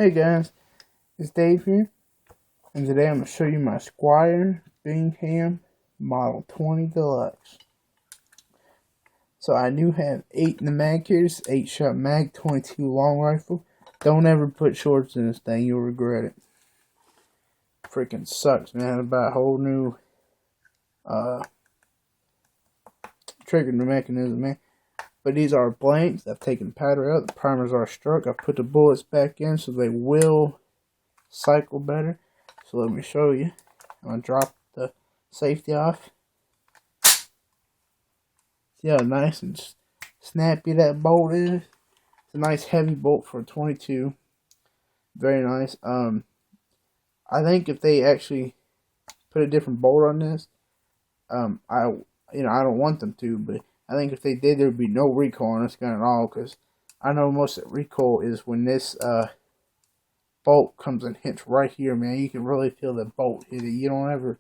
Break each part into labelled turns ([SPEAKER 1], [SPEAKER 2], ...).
[SPEAKER 1] Hey guys, it's Dave here, and today I'm going to show you my Squire BingHam Model 20 Deluxe. So I do have 8 in the mag case, 8-shot mag, 22 long rifle. Don't ever put shorts in this thing, you'll regret it. Freaking sucks, man. I buy a whole new trigger mechanism, man. But these are blanks. I've taken the powder out, the primers are struck. I've put the bullets back in so they will cycle better. So let me show you. I'm going to drop the safety off. See how nice and snappy that bolt is? It's a nice heavy bolt for a 22. Very nice. I think if they actually put a different bolt on this, I don't want them to, but I think if they did, there would be no recoil on this gun at all, because I know most of the recoil is when this bolt comes and hits right here, man. You can really feel the bolt hit it. You don't ever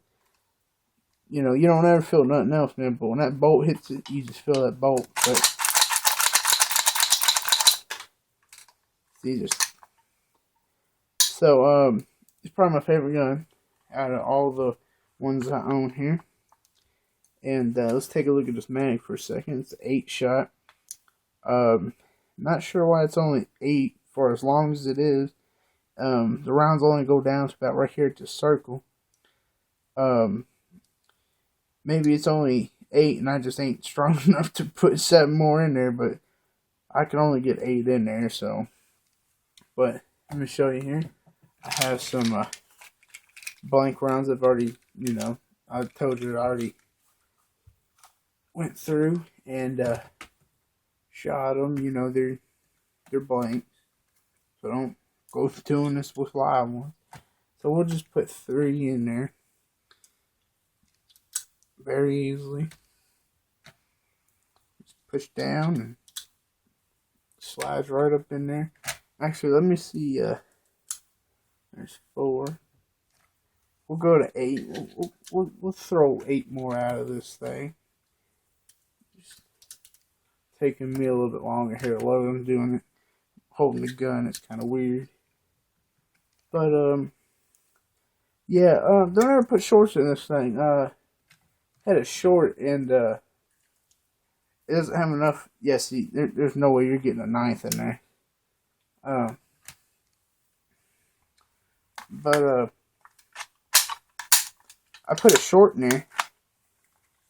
[SPEAKER 1] feel nothing else, man, but when that bolt hits it, you just feel that bolt. But see, it's probably my favorite gun out of all the ones I own here. And let's take a look at this mag for a second. It's 8-shot. Not sure why it's only 8 for as long as it is. The rounds only go down to about right here at the circle. Maybe it's only 8 and I just ain't strong enough to put 7 more in there, but I can only get 8 in there, so. But let me show you here. I have some blank rounds I've already, I told you I already went through and shot them. They're blanks, so don't go doing this with live ones. So we'll just put 3 in there very easily. Just push down and slides right up in there. Actually, let me see. There's 4. We'll go to 8. We'll throw 8 more out of this thing. Taking me a little bit longer here to load. I'm doing it holding the gun. It's kind of weird, but yeah. Don't ever put shorts in this thing. Had a short and it doesn't have enough. Yeah, see, there's no way you're getting a 9th in there. But I put a short in there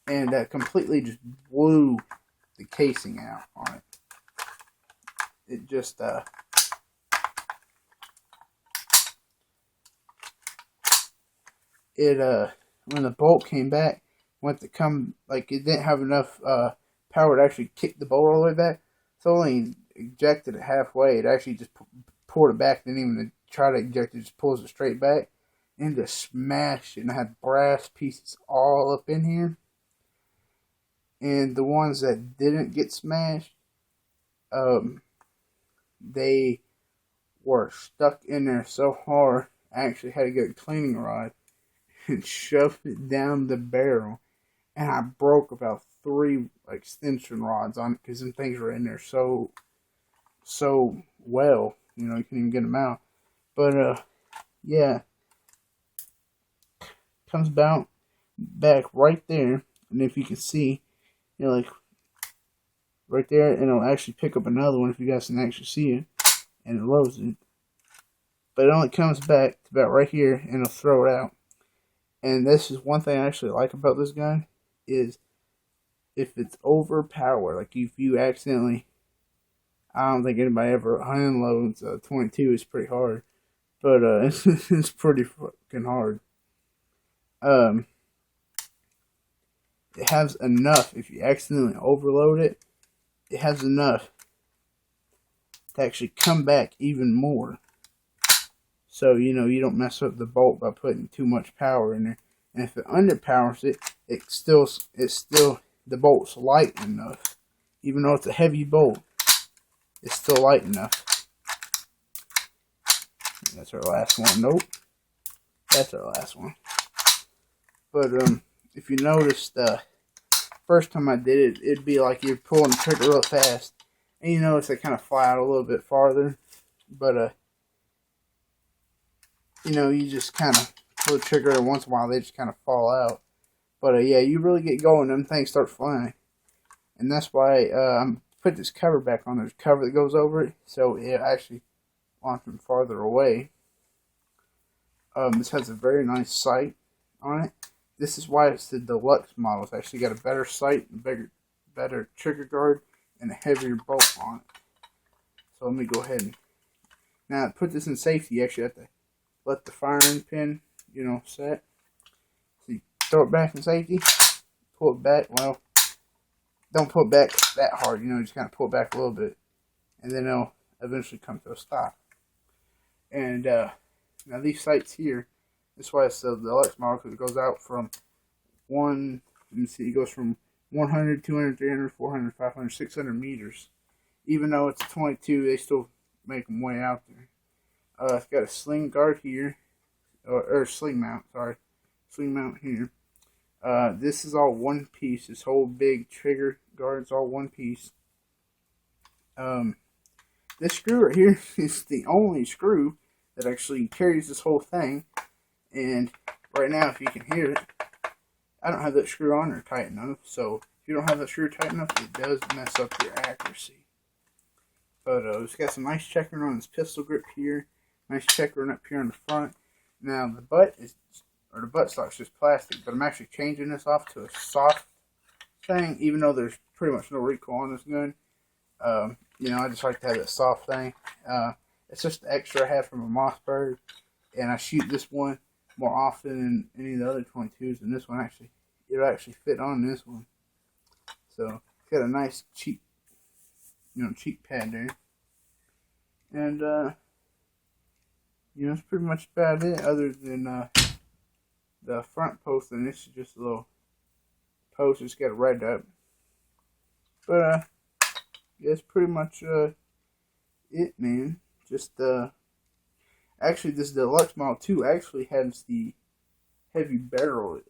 [SPEAKER 1] and completely just blew the casing out on it. It just when the bolt came back, went to come, like, it didn't have enough power to actually kick the bolt all the way back, so it only ejected it halfway. It actually just pulled it back, didn't even try to eject it, just pulls it straight back and just smashed it. And I had brass pieces all up in here. And the ones that didn't get smashed, they were stuck in there so hard, I actually had to get a cleaning rod and shove it down the barrel. And I broke about 3 extension rods on it, because them things were in there so well, you couldn't even get them out. But yeah, comes back right there, and if you can see, right there, and it'll actually pick up another one if you guys can actually see it, and it loads it. But it only comes back to about right here, and it'll throw it out. And this is one thing I actually like about this gun, is if it's overpowered, like if you accidentally, I don't think anybody ever unloads a 22. It's pretty hard, but it's pretty fucking hard. It has enough, if you accidentally overload it, it has enough to actually come back even more. So, you don't mess up the bolt by putting too much power in there. And if it underpowers it, it's still, the bolt's light enough. Even though it's a heavy bolt, it's still light enough. And that's our last one. Nope. That's our last one. But, if you noticed, first time I did it, it'd be like you're pulling the trigger real fast, and you notice they kind of fly out a little bit farther. But you know, you just kind of pull the trigger every once in a while, they just kind of fall out. But yeah, you really get going, them things start flying. And that's why I'm put this cover back on. There's a cover that goes over it, so it actually launches them farther away. This has a very nice sight on it. This is why it's the deluxe model. It's actually got a better sight, better trigger guard, and a heavier bolt on it. So let me go ahead and now to put this in safety. You actually have to let the firing pin, you know, set. So you throw it back in safety, pull it back. Well, don't pull it back that hard, you know, just kind of pull it back a little bit, and then it'll eventually come to a stop. And now these sights here, this is why it's the deluxe model, because it goes out from it goes from 100, 200, 300, 400, 500, 600 meters. Even though it's a 22, they still make them way out there. It's got a sling guard here, or sling mount, sorry. Sling mount here. This is all one piece. This whole big trigger guard is all one piece. This screw right here is the only screw that actually carries this whole thing. And right now, if you can hear it, I don't have that screw on there tight enough. So if you don't have that screw tight enough, it does mess up your accuracy. But it's got some nice checkering on this pistol grip here. Nice checkering up here on the front. Now the buttstock's just plastic, but I'm actually changing this off to a soft thing, even though there's pretty much no recoil on this gun. You know, I just like to have that soft thing. It's just the extra I have from a Mossberg, and I shoot this one more often than any of the other 22s, and this one it'll actually fit on this one. So it's got a nice cheap pad there, and you know, it's pretty much about it, other than the front post, and this is just a little post. It's got a red up, but yeah, that's pretty much it, man. Just actually, this deluxe model 2 actually has the heavy barrel.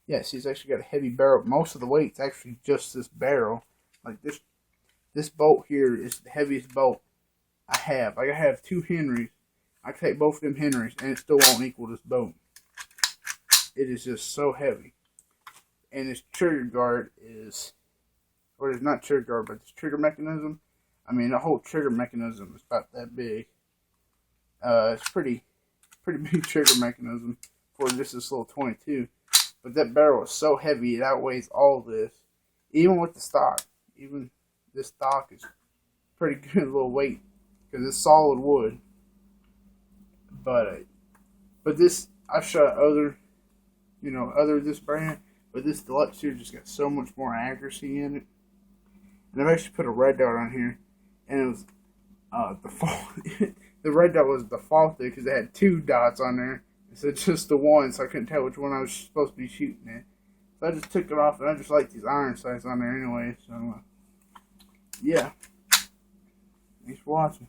[SPEAKER 1] Yeah, see, it's actually got a heavy barrel. Most of the weight's actually just this barrel. Like this bolt here is the heaviest bolt I have. Like, I have 2 Henrys. I can take both of them Henrys, and it still won't equal this bolt. It is just so heavy. And this trigger guard is, or it's not trigger guard, but this trigger mechanism. I mean, the whole trigger mechanism is about that big. It's pretty big trigger mechanism for just this little 22. But that barrel is so heavy, it outweighs all this. Even with the stock. Even this stock is pretty good little weight, because it's solid wood. But this, I've shot other this brand, but this deluxe here just got so much more accuracy in it. And I've actually put a red dot on here, and it was the red dot was defaulted because it had 2 dots on there instead of just the one, so I couldn't tell which one I was supposed to be shooting at. So I just took it off, and I just like these iron sights on there anyway. So yeah, thanks for watching.